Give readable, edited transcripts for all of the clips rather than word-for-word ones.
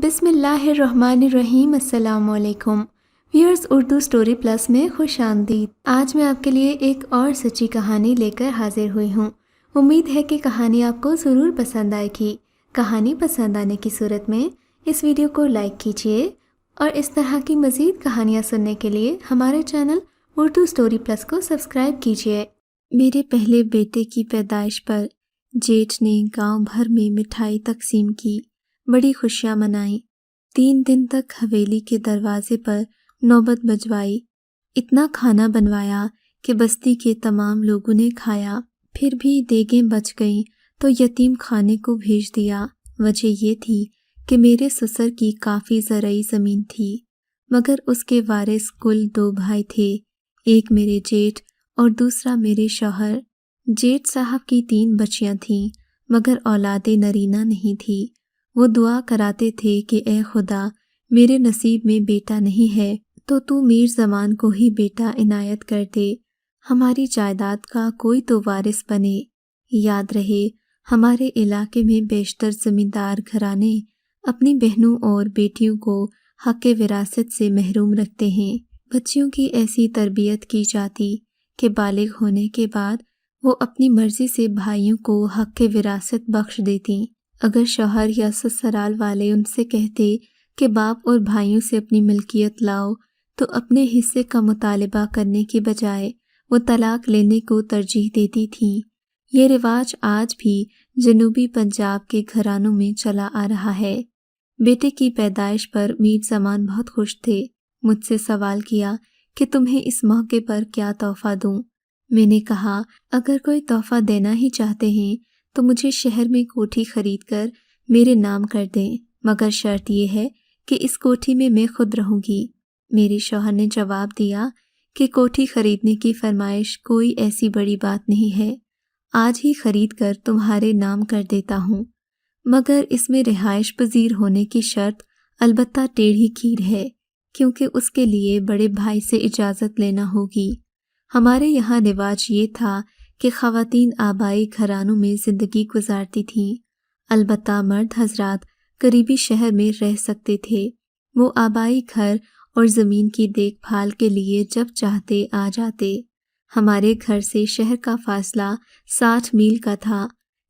بسم اللہ الرحمن الرحیم۔ السلام علیکم ویورز، اردو سٹوری پلس میں خوش آمدید۔ آج میں آپ کے لیے ایک اور سچی کہانی لے کر حاضر ہوئی ہوں۔ امید ہے کہ کہانی آپ کو ضرور پسند آئے گی۔ کہانی پسند آنے کی صورت میں اس ویڈیو کو لائک کیجیے اور اس طرح کی مزید کہانیاں سننے کے لیے ہمارے چینل اردو سٹوری پلس کو سبسکرائب کیجیے۔ میرے پہلے بیٹے کی پیدائش پر جیٹھ نے گاؤں بھر میں مٹھائی تقسیم کی، بڑی خوشیاں منائیں۔ 3 دن تک حویلی کے دروازے پر نوبت بجوائی، اتنا کھانا بنوایا کہ بستی کے تمام لوگوں نے کھایا۔ پھر بھی دیگیں بچ گئیں تو یتیم خانے کو بھیج دیا۔ وجہ یہ تھی کہ میرے سسر کی کافی زرعی زمین تھی، مگر اس کے وارث کل 2 بھائی تھے، ایک میرے جیٹھ اور دوسرا میرے شوہر۔ جیٹھ صاحب کی 3 بچیاں تھیں، مگر اولاد نرینہ نہیں تھی۔ وہ دعا کراتے تھے کہ اے خدا، میرے نصیب میں بیٹا نہیں ہے تو میر زمان کو ہی بیٹا عنایت کر دے، ہماری جائیداد کا کوئی تو وارث بنے۔ یاد رہے، ہمارے علاقے میں بیشتر زمیندار گھرانے اپنی بہنوں اور بیٹیوں کو حق وراثت سے محروم رکھتے ہیں۔ بچیوں کی ایسی تربیت کی جاتی کہ بالغ ہونے کے بعد وہ اپنی مرضی سے بھائیوں کو حق وراثت بخش دیتی۔ اگر شوہر یا سسرال والے ان سے کہتے کہ باپ اور بھائیوں سے اپنی ملکیت لاؤ تو اپنے حصے کا مطالبہ کرنے کی بجائے وہ طلاق لینے کو ترجیح دیتی تھیں۔ یہ رواج آج بھی جنوبی پنجاب کے گھرانوں میں چلا آ رہا ہے۔ بیٹے کی پیدائش پر میر زمان بہت خوش تھے۔ مجھ سے سوال کیا کہ تمہیں اس موقع پر کیا تحفہ دوں؟ میں نے کہا، اگر کوئی تحفہ دینا ہی چاہتے ہیں تو مجھے شہر میں کوٹھی خرید کر میرے نام کر دیں، مگر شرط یہ ہے کہ اس کوٹھی میں میں خود رہوں گی۔ میرے شوہر نے جواب دیا کہ کوٹھی خریدنے کی فرمائش کوئی ایسی بڑی بات نہیں ہے، آج ہی خرید کر تمہارے نام کر دیتا ہوں، مگر اس میں رہائش پذیر ہونے کی شرط البتہ ٹیڑھی کھیر ہے، کیونکہ اس کے لیے بڑے بھائی سے اجازت لینا ہوگی۔ ہمارے یہاں رواج یہ تھا کہ خواتین آبائی گھرانوں میں زندگی گزارتی تھیں، البتہ مرد حضرات قریبی شہر میں رہ سکتے تھے۔ وہ آبائی گھر اور زمین کی دیکھ بھال کے لیے جب چاہتے آ جاتے۔ ہمارے گھر سے شہر کا فاصلہ 60 میل کا تھا،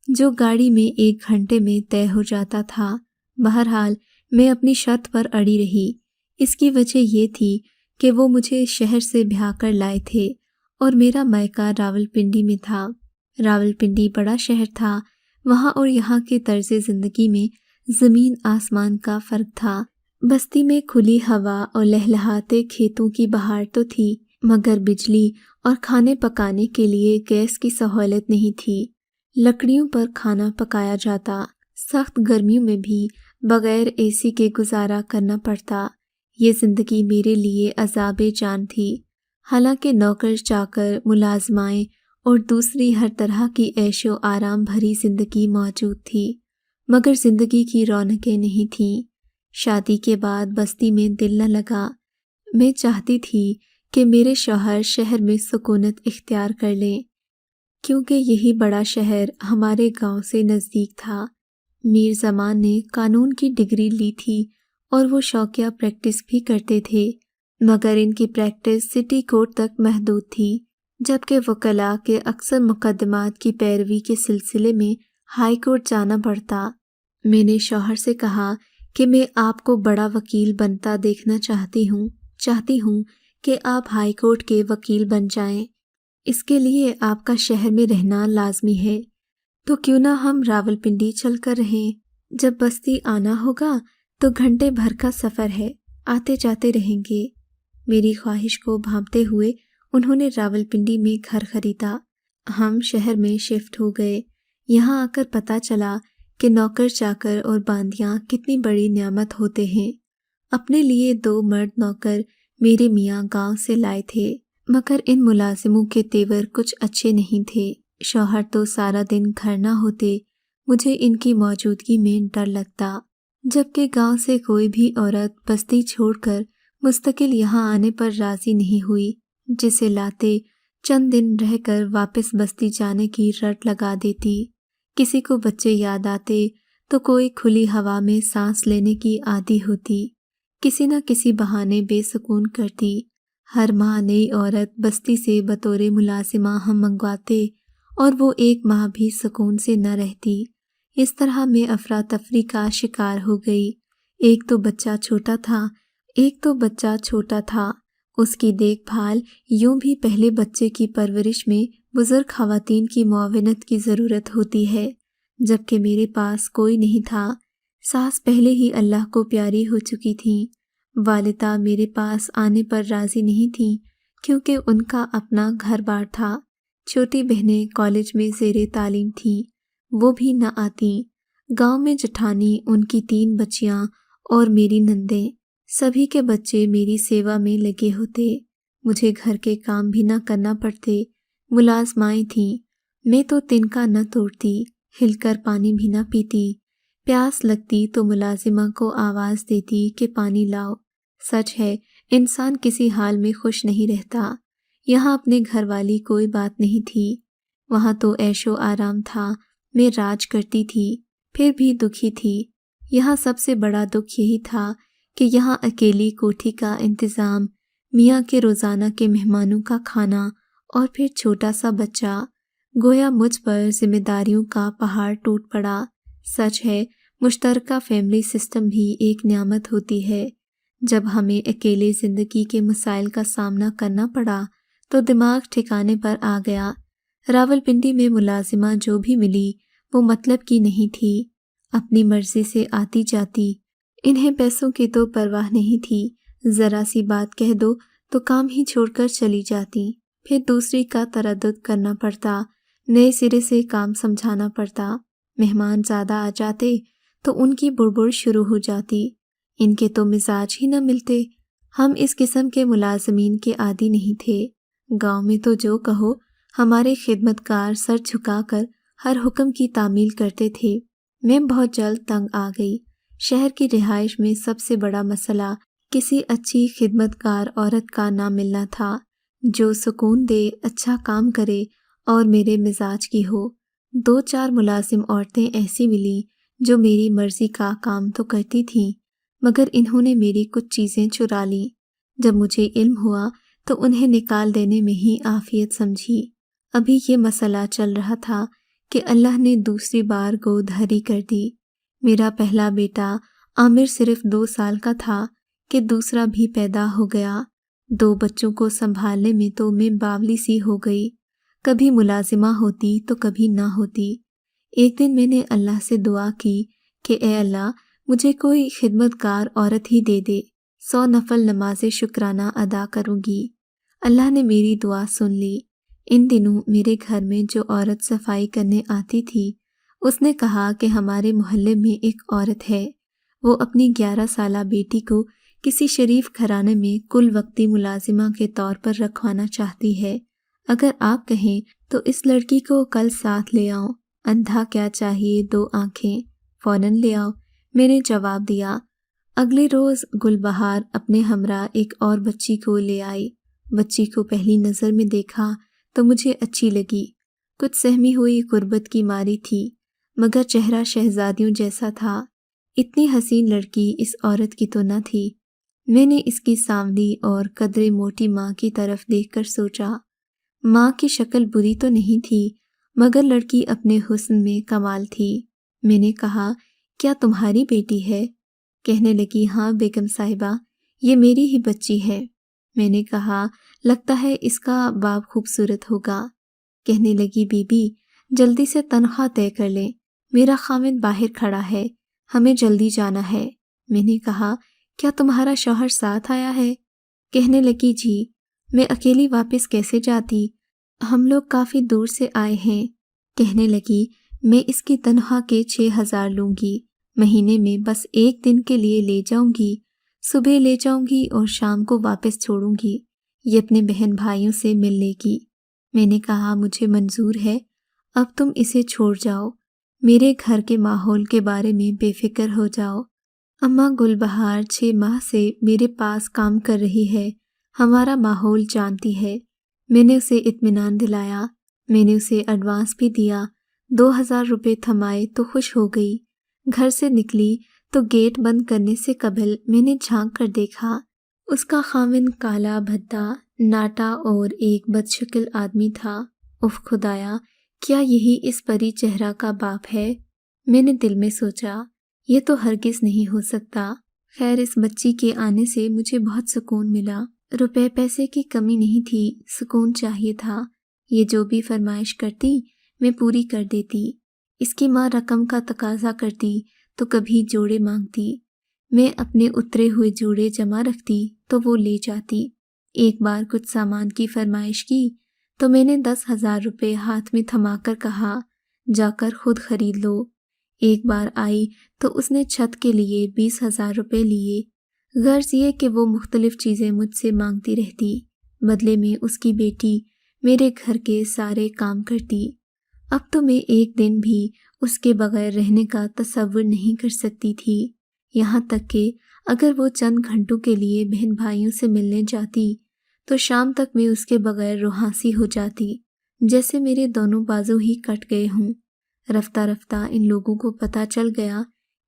جو گاڑی میں 1 گھنٹے میں طے ہو جاتا تھا۔ بہرحال میں اپنی شرط پر اڑی رہی۔ اس کی وجہ یہ تھی کہ وہ مجھے شہر سے بھیا کر لائے تھے اور میرا مائکا راولپنڈی میں تھا۔ راولپنڈی بڑا شہر تھا، وہاں اور یہاں کے طرز زندگی میں زمین آسمان کا فرق تھا۔ بستی میں کھلی ہوا اور لہلہاتے کھیتوں کی بہار تو تھی، مگر بجلی اور کھانے پکانے کے لیے گیس کی سہولت نہیں تھی۔ لکڑیوں پر کھانا پکایا جاتا، سخت گرمیوں میں بھی بغیر اے سی کے گزارا کرنا پڑتا۔ یہ زندگی میرے لیے عذاب جان تھی۔ حالانکہ نوکر چاکر، ملازمائیں اور دوسری ہر طرح کی عیش و آرام بھری زندگی موجود تھی، مگر زندگی کی رونقیں نہیں تھیں۔ شادی کے بعد بستی میں دل نہ لگا۔ میں چاہتی تھی کہ میرے شوہر شہر میں سکونت اختیار کر لیں، کیونکہ یہی بڑا شہر ہمارے گاؤں سے نزدیک تھا۔ میر زمان نے قانون کی ڈگری لی تھی اور وہ شوقیہ پریکٹس بھی کرتے تھے، مگر ان کی پریکٹس سٹی کورٹ تک محدود تھی، جبکہ وکلاء کے اکثر مقدمات کی پیروی کے سلسلے میں ہائی کورٹ جانا پڑتا۔ میں نے شوہر سے کہا کہ میں آپ کو بڑا وکیل بنتا دیکھنا چاہتی ہوں کہ آپ ہائی کورٹ کے وکیل بن جائیں۔ اس کے لیے آپ کا شہر میں رہنا لازمی ہے، تو کیوں نہ ہم راولپنڈی چل کر رہیں؟ جب بستی آنا ہوگا تو گھنٹے بھر کا سفر ہے، آتے جاتے رہیں گے۔ میری خواہش کو بھانپتے ہوئے انہوں نے راولپنڈی میں گھر خریدا۔ ہم شہر میں شفٹ ہو گئے۔ یہاں آ کر پتہ چلا کہ نوکر چاکر اور باندیاں کتنی بڑی نعمت ہوتے ہیں۔ اپنے لیے 2 مرد نوکر میرے میاں گاؤں سے لائے تھے، مگر ان ملازموں کے تیور کچھ اچھے نہیں تھے۔ شوہر تو سارا دن گھر نہ ہوتے، مجھے ان کی موجودگی میں ڈر لگتا، جبکہ گاؤں سے کوئی بھی عورت بستی چھوڑ کر مستقل یہاں آنے پر راضی نہیں ہوئی، جسے لاتے چند دن رہ کر واپس بستی جانے کی رٹ لگا دیتی۔ کسی کو بچے یاد آتے تو کوئی کھلی ہوا میں سانس لینے کی عادی ہوتی، کسی نہ کسی بہانے بے سکون کرتی۔ ہر ماہ نئی عورت بستی سے بطور ملازمہ ہم منگواتے اور وہ ایک ماہ بھی سکون سے نہ رہتی۔ اس طرح میں افراتفری کا شکار ہو گئی۔ ایک تو بچہ چھوٹا تھا، اس کی دیکھ بھال یوں بھی پہلے بچے کی پرورش میں بزرگ خواتین کی معاونت کی ضرورت ہوتی ہے، جبکہ میرے پاس کوئی نہیں تھا۔ ساس پہلے ہی اللہ کو پیاری ہو چکی تھیں۔ والدہ میرے پاس آنے پر راضی نہیں تھیں کیونکہ ان کا اپنا گھر بار تھا۔ چھوٹی بہنیں کالج میں زیر تعلیم تھیں، وہ بھی نہ آتیں۔ گاؤں میں جٹھانی، ان کی 3 بچیاں اور میری نندیں، سبھی کے بچے میری سیوا میں لگے ہوتے۔ مجھے گھر کے کام بھی نہ کرنا پڑتے، ملازمائیں تھیں۔ میں تو تنکا نہ توڑتی، ہل کر پانی بھی نہ پیتی۔ پیاس لگتی تو ملازمہ کو آواز دیتی کہ پانی لاؤ۔ سچ ہے، انسان کسی حال میں خوش نہیں رہتا۔ یہاں اپنے گھر والی کوئی بات نہیں تھی، وہاں تو عیش و آرام تھا۔ میں راج کرتی تھی، پھر بھی دکھی تھی۔ یہاں سب سے بڑا دکھ یہی تھا کہ یہاں اکیلی کوٹھی کا انتظام، میاں کے روزانہ کے مہمانوں کا کھانا اور پھر چھوٹا سا بچہ، گویا مجھ پر ذمہ داریوں کا پہاڑ ٹوٹ پڑا۔ سچ ہے، مشترکہ فیملی سسٹم بھی ایک نعمت ہوتی ہے۔ جب ہمیں اکیلے زندگی کے مسائل کا سامنا کرنا پڑا تو دماغ ٹھکانے پر آ گیا۔ راولپنڈی میں ملازمہ جو بھی ملی وہ مطلب کی نہیں تھی، اپنی مرضی سے آتی جاتی۔ انہیں پیسوں کی تو پرواہ نہیں تھی، ذرا سی بات کہہ دو تو کام ہی چھوڑ کر چلی جاتی، پھر دوسری کا تردد کرنا پڑتا، نئے سرے سے کام سمجھانا پڑتا۔ مہمان زیادہ آ جاتے تو ان کی بڑبڑ شروع ہو جاتی، ان کے تو مزاج ہی نہ ملتے۔ ہم اس قسم کے ملازمین کے عادی نہیں تھے۔ گاؤں میں تو جو کہو، ہمارے خدمتگار سر جھکا کر ہر حکم کی تعمیل کرتے تھے۔ میں بہت جلد تنگ آ گئی۔ شہر کی رہائش میں سب سے بڑا مسئلہ کسی اچھی خدمتگار عورت کا نہ ملنا تھا، جو سکون دے، اچھا کام کرے اور میرے مزاج کی ہو۔ 2-4 ملازم عورتیں ایسی ملیں جو میری مرضی کا کام تو کرتی تھیں، مگر انہوں نے میری کچھ چیزیں چرا لیں۔ جب مجھے علم ہوا تو انہیں نکال دینے میں ہی عافیت سمجھی۔ ابھی یہ مسئلہ چل رہا تھا کہ اللہ نے دوسری بار گود ہری کر دی۔ میرا پہلا بیٹا عامر صرف 2 سال کا تھا کہ دوسرا بھی پیدا ہو گیا۔ 2 بچوں کو سنبھالنے میں تو میں باولی سی ہو گئی، کبھی ملازمہ ہوتی تو کبھی نہ ہوتی۔ ایک دن میں نے اللہ سے دعا کی کہ اے اللہ، مجھے کوئی خدمتگار عورت ہی دے دے، 100 نفل نماز شکرانہ ادا کروں گی۔ اللہ نے میری دعا سن لی۔ ان دنوں میرے گھر میں جو عورت صفائی کرنے آتی تھی، اس نے کہا کہ ہمارے محلے میں ایک عورت ہے، وہ اپنی 11 سالہ بیٹی کو کسی شریف گھرانے میں کل وقتی ملازمہ کے طور پر رکھوانا چاہتی ہے۔ اگر آپ کہیں تو اس لڑکی کو کل ساتھ لے آؤں۔ اندھا کیا چاہیے 2 آنکھیں، فوراً لے آؤ، میں نے جواب دیا۔ اگلے روز گلبہار اپنے ہمراہ ایک اور بچی کو لے آئی۔ بچی کو پہلی نظر میں دیکھا تو مجھے اچھی لگی، کچھ سہمی ہوئی غربت کی ماری تھی، مگر چہرہ شہزادیوں جیسا تھا۔ اتنی حسین لڑکی اس عورت کی تو نہ تھی۔ میں نے اس کی سانولی اور قدرے موٹی ماں کی طرف دیکھ کر سوچا، ماں کی شکل بری تو نہیں تھی، مگر لڑکی اپنے حسن میں کمال تھی۔ میں نے کہا، کیا تمہاری بیٹی ہے؟ کہنے لگی، ہاں بیگم صاحبہ، یہ میری ہی بچی ہے۔ میں نے کہا، لگتا ہے اس کا باپ خوبصورت ہوگا۔ کہنے لگی، بی بی جلدی سے تنخواہ طے کر لیں، میرا خاوند باہر کھڑا ہے، ہمیں جلدی جانا ہے۔ میں نے کہا، کیا تمہارا شوہر ساتھ آیا ہے؟ کہنے لگی، جی، میں اکیلی واپس کیسے جاتی، ہم لوگ کافی دور سے آئے ہیں۔ کہنے لگی، میں اس کی تنخواہ کے 6,000 لوں گی، مہینے میں بس 1 دن کے لیے لے جاؤں گی، صبح لے جاؤں گی اور شام کو واپس چھوڑوں گی، یہ اپنے بہن بھائیوں سے مل لے گی۔ میں نے کہا، مجھے منظور ہے، اب تم اسے چھوڑ جاؤ، میرے گھر کے ماحول کے بارے میں بے فکر ہو جاؤ۔ اماں گلبہار 6 ماہ سے میرے پاس کام کر رہی ہے، ہمارا ماحول جانتی ہے۔ میں نے اسے اطمینان دلایا، میں نے اسے ایڈوانس بھی دیا، 2,000 روپے تھمائے تو خوش ہو گئی۔ گھر سے نکلی تو گیٹ بند کرنے سے قبل میں نے جھانک کر دیکھا۔ اس کا خاوند کالا بھدا، ناٹا اور ایک بدشکل آدمی تھا۔ اف خدایا، کیا یہی اس پری چہرہ کا باپ ہے؟ میں نے دل میں سوچا، یہ تو ہرگز نہیں ہو سکتا۔ خیر، اس بچی کے آنے سے مجھے بہت سکون ملا۔ روپے پیسے کی کمی نہیں تھی، سکون چاہیے تھا۔ یہ جو بھی فرمائش کرتی میں پوری کر دیتی۔ اس کی ماں رقم کا تقاضا کرتی تو کبھی جوڑے مانگتی، میں اپنے اترے ہوئے جوڑے جمع رکھتی تو وہ لے جاتی۔ ایک بار کچھ سامان کی فرمائش کی تو میں نے 10,000 روپے ہاتھ میں تھما کر کہا، جا کر خود خرید لو۔ ایک بار آئی تو اس نے چھت کے لیے 20,000 روپے لیے۔ غرض یہ کہ وہ مختلف چیزیں مجھ سے مانگتی رہتی، بدلے میں اس کی بیٹی میرے گھر کے سارے کام کرتی۔ اب تو میں ایک دن بھی اس کے بغیر رہنے کا تصور نہیں کر سکتی تھی، یہاں تک کہ اگر وہ چند گھنٹوں کے لیے بہن بھائیوں سے ملنے جاتی تو شام تک میں اس کے بغیر روحانسی ہو جاتی، جیسے میرے دونوں بازو ہی کٹ گئے ہوں۔ رفتہ رفتہ ان لوگوں کو پتہ چل گیا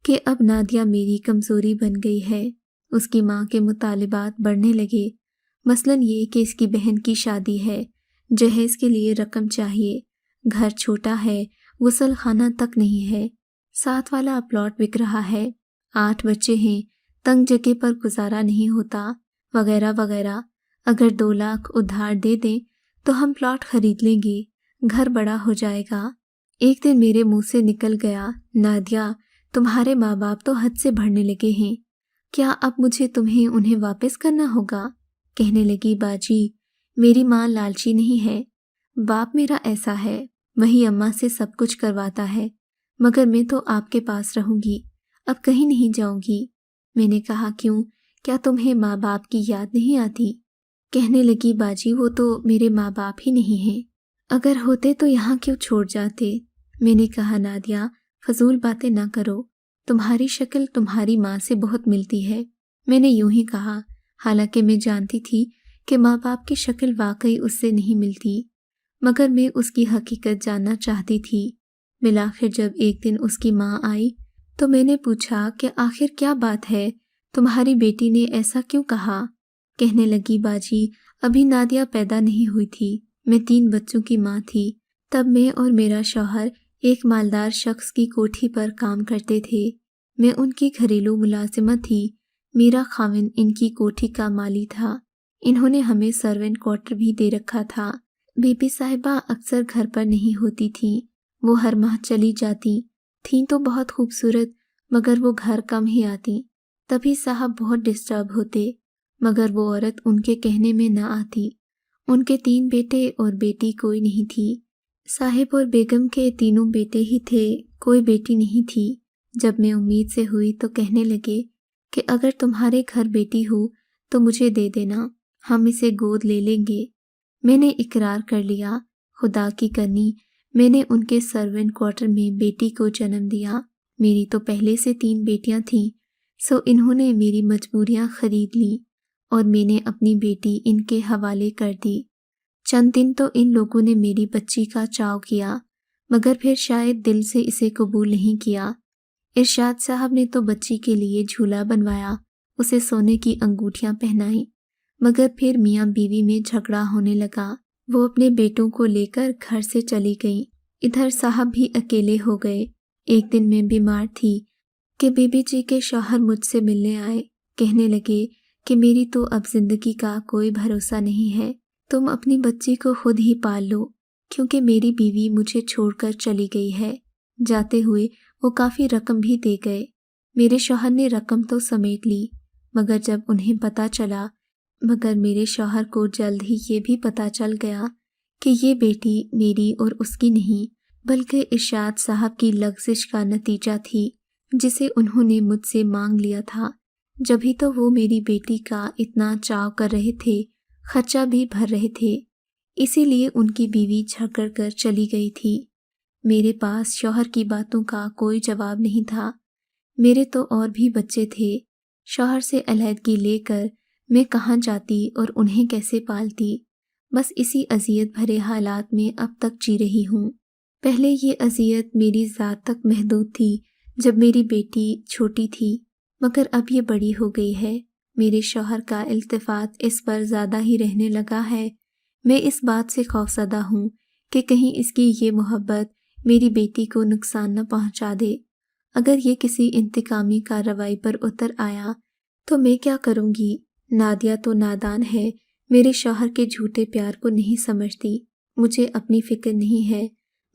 کہ اب نادیہ میری کمزوری بن گئی ہے۔ اس کی ماں کے مطالبات بڑھنے لگے، مثلاً یہ کہ اس کی بہن کی شادی ہے، جہیز کے لیے رقم چاہیے، گھر چھوٹا ہے، غسل خانہ تک نہیں ہے، ساتھ والا پلاٹ بک رہا ہے، 8 بچے ہیں، تنگ جگہ پر گزارا نہیں ہوتا، وغیرہ وغیرہ۔ اگر 2 لاکھ ادھار دے دیں تو ہم پلاٹ خرید لیں گے، گھر بڑا ہو جائے گا۔ ایک دن میرے منہ سے نکل گیا، نادیہ، تمہارے ماں باپ تو حد سے بڑھنے لگے ہیں، کیا اب مجھے تمہیں انہیں واپس کرنا ہوگا؟ کہنے لگی، باجی، میری ماں لالچی نہیں ہے، باپ میرا ایسا ہے، وہی اماں سے سب کچھ کرواتا ہے، مگر میں تو آپ کے پاس رہوں گی، اب کہیں نہیں جاؤں گی۔ میں نے کہا، کیوں، کیا تمہیں ماں باپ کی یاد نہیں آتی؟ کہنے لگی، باجی، وہ تو میرے ماں باپ ہی نہیں ہیں، اگر ہوتے تو یہاں کیوں چھوڑ جاتے؟ میں نے کہا، نادیہ، فضول باتیں نہ کرو، تمہاری شکل تمہاری ماں سے بہت ملتی ہے۔ میں نے یوں ہی کہا، حالانکہ میں جانتی تھی کہ ماں باپ کی شکل واقعی اس سے نہیں ملتی، مگر میں اس کی حقیقت جاننا چاہتی تھی۔ بالآخر جب ایک دن اس کی ماں آئی تو میں نے پوچھا کہ آخر کیا بات ہے، تمہاری بیٹی نے ایسا کیوں کہا؟ کہنے لگی، باجی، ابھی نادیہ پیدا نہیں ہوئی تھی، میں 3 بچوں کی ماں تھی، تب میں اور میرا شوہر ایک مالدار شخص کی کوٹھی پر کام کرتے تھے، میں ان کی گھریلو ملازمت تھی، میرا خاوند ان کی کوٹھی کا مالی تھا، انہوں نے ہمیں سرونٹ کوارٹر بھی دے رکھا تھا۔ بی بی صاحبہ اکثر گھر پر نہیں ہوتی تھیں، وہ ہر ماہ چلی جاتی تھیں تو بہت خوبصورت، مگر وہ گھر کم ہی آتی، تبھی صاحب بہت ڈسٹرب ہوتے، مگر وہ عورت ان کے کہنے میں نہ آتی۔ ان کے 3 بیٹے اور بیٹی کوئی نہیں تھی، صاحب اور بیگم کے تینوں بیٹے ہی تھے، کوئی بیٹی نہیں تھی۔ جب میں امید سے ہوئی تو کہنے لگے کہ اگر تمہارے گھر بیٹی ہو تو مجھے دے دینا، ہم اسے گود لے لیں گے۔ میں نے اقرار کر لیا۔ خدا کی کرنی، میں نے ان کے سرونٹ کوارٹر میں بیٹی کو جنم دیا۔ میری تو پہلے سے 3 بیٹیاں تھیں، سو انہوں نے میری مجبوریاں خرید لیں اور میں نے اپنی بیٹی ان کے حوالے کر دی۔ چند دن تو ان لوگوں نے میری بچی کا چاؤ کیا، مگر پھر شاید دل سے اسے قبول نہیں کیا۔ ارشاد صاحب نے تو بچی کے لیے جھولا بنوایا، اسے سونے کی انگوٹھیاں پہنائیں، مگر پھر میاں بیوی میں جھگڑا ہونے لگا، وہ اپنے بیٹوں کو لے کر گھر سے چلی گئیں، ادھر صاحب بھی اکیلے ہو گئے۔ ایک دن میں بیمار تھی کہ بی بی جی کے شوہر مجھ سے ملنے آئے، کہنے لگے کہ میری تو اب زندگی کا کوئی بھروسہ نہیں ہے، تم اپنی بچی کو خود ہی پال لو، کیونکہ میری بیوی مجھے چھوڑ کر چلی گئی ہے۔ جاتے ہوئے وہ کافی رقم بھی دے گئے، میرے شوہر نے رقم تو سمیٹ لی، مگر میرے شوہر کو جلد ہی یہ بھی پتہ چل گیا کہ یہ بیٹی میری اور اس کی نہیں، بلکہ ارشاد صاحب کی لغزش کا نتیجہ تھی، جسے انہوں نے مجھ سے مانگ لیا تھا۔ جبھی تو وہ میری بیٹی کا اتنا چاؤ کر رہے تھے، خرچہ بھی بھر رہے تھے، اسی لیے ان کی بیوی جھگڑ کر چلی گئی تھی۔ میرے پاس شوہر کی باتوں کا کوئی جواب نہیں تھا، میرے تو اور بھی بچے تھے، شوہر سے علیحدگی لے کر میں کہاں جاتی اور انہیں کیسے پالتی؟ بس اسی اذیت بھرے حالات میں اب تک جی رہی ہوں۔ پہلے یہ اذیت میری ذات تک محدود تھی، جب میری بیٹی چھوٹی تھی مگر اب یہ بڑی ہو گئی ہے، میرے شوہر کا التفات اس پر زیادہ ہی رہنے لگا ہے۔ میں اس بات سے خوفزدہ ہوں کہ کہیں اس کی یہ محبت میری بیٹی کو نقصان نہ پہنچا دے۔ اگر یہ کسی انتقامی کارروائی پر اتر آیا تو میں کیا کروں گی؟ نادیہ تو نادان ہے، میرے شوہر کے جھوٹے پیار کو نہیں سمجھتی۔ مجھے اپنی فکر نہیں ہے،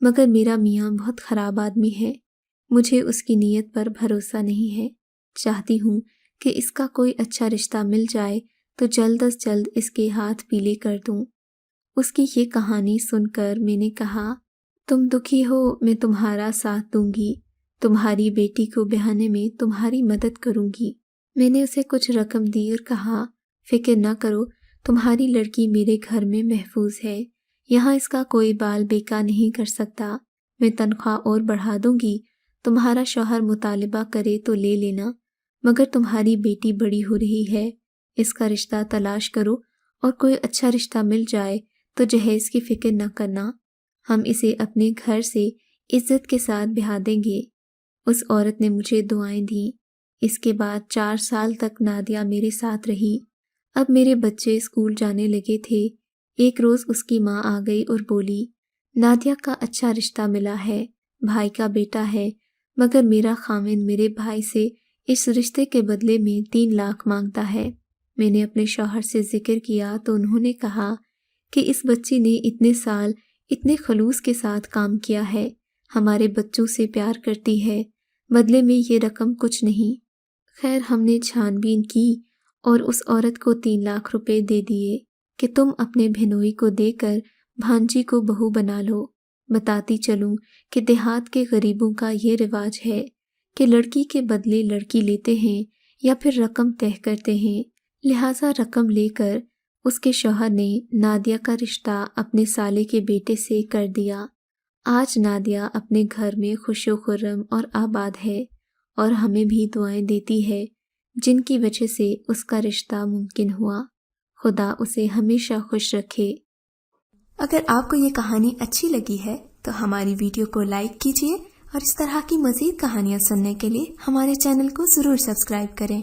مگر میرا میاں بہت خراب آدمی ہے، مجھے اس کی نیت پر بھروسہ نہیں ہے۔ چاہتی ہوں کہ اس کا کوئی اچھا رشتہ مل جائے تو جلد از جلد اس کے ہاتھ پیلے کر دوں۔ اس کی یہ کہانی سن کر میں نے کہا، تم دکھی ہو، میں تمہارا ساتھ دوں گی، تمہاری بیٹی کو بہانے میں تمہاری مدد کروں گی۔ میں نے اسے کچھ رقم دی اور کہا، فکر نہ کرو، تمہاری لڑکی میرے گھر میں محفوظ ہے، یہاں اس کا کوئی بال بیکا نہیں کر سکتا۔ میں تنخواہ اور بڑھا دوں گی، تمہارا شوہر مطالبہ کرے تو لے لینا، مگر تمہاری بیٹی بڑی ہو رہی ہے، اس کا رشتہ تلاش کرو، اور کوئی اچھا رشتہ مل جائے تو جہیز کی فکر نہ کرنا، ہم اسے اپنے گھر سے عزت کے ساتھ بہا دیں گے۔ اس عورت نے مجھے دعائیں دیں۔ اس کے بعد 4 سال تک نادیہ میرے ساتھ رہی۔ اب میرے بچے اسکول جانے لگے تھے۔ ایک روز اس کی ماں آ گئی اور بولی، نادیہ کا اچھا رشتہ ملا ہے، بھائی کا بیٹا ہے، مگر میرا خاوند میرے بھائی سے اس رشتے کے بدلے میں 3 لاکھ مانگتا ہے۔ میں نے اپنے شوہر سے ذکر کیا تو انہوں نے کہا کہ اس بچی نے اتنے سال اتنے خلوص کے ساتھ کام کیا ہے، ہمارے بچوں سے پیار کرتی ہے، بدلے میں یہ رقم کچھ نہیں۔ خیر ہم نے چھان بین کی اور اس عورت کو 3 لاکھ روپے دے دیے کہ تم اپنے بہنوئی کو دے کر بھانجی کو بہو بنا لو۔ بتاتی چلوں کہ دیہات کے غریبوں کا یہ رواج ہے کہ لڑکی کے بدلے لڑکی لیتے ہیں یا پھر رقم طے کرتے ہیں، لہٰذا رقم لے کر اس کے شوہر نے نادیہ کا رشتہ اپنے سالے کے بیٹے سے کر دیا۔ آج نادیہ اپنے گھر میں خوش و خرم اور آباد ہے اور ہمیں بھی دعائیں دیتی ہے، جن کی وجہ سے اس کا رشتہ ممکن ہوا۔ خدا اسے ہمیشہ خوش رکھے۔ اگر آپ کو یہ کہانی اچھی لگی ہے تو ہماری ویڈیو کو لائک کیجیے اور اس طرح کی مزید کہانیاں سننے کے لیے ہمارے چینل کو ضرور سبسکرائب کریں۔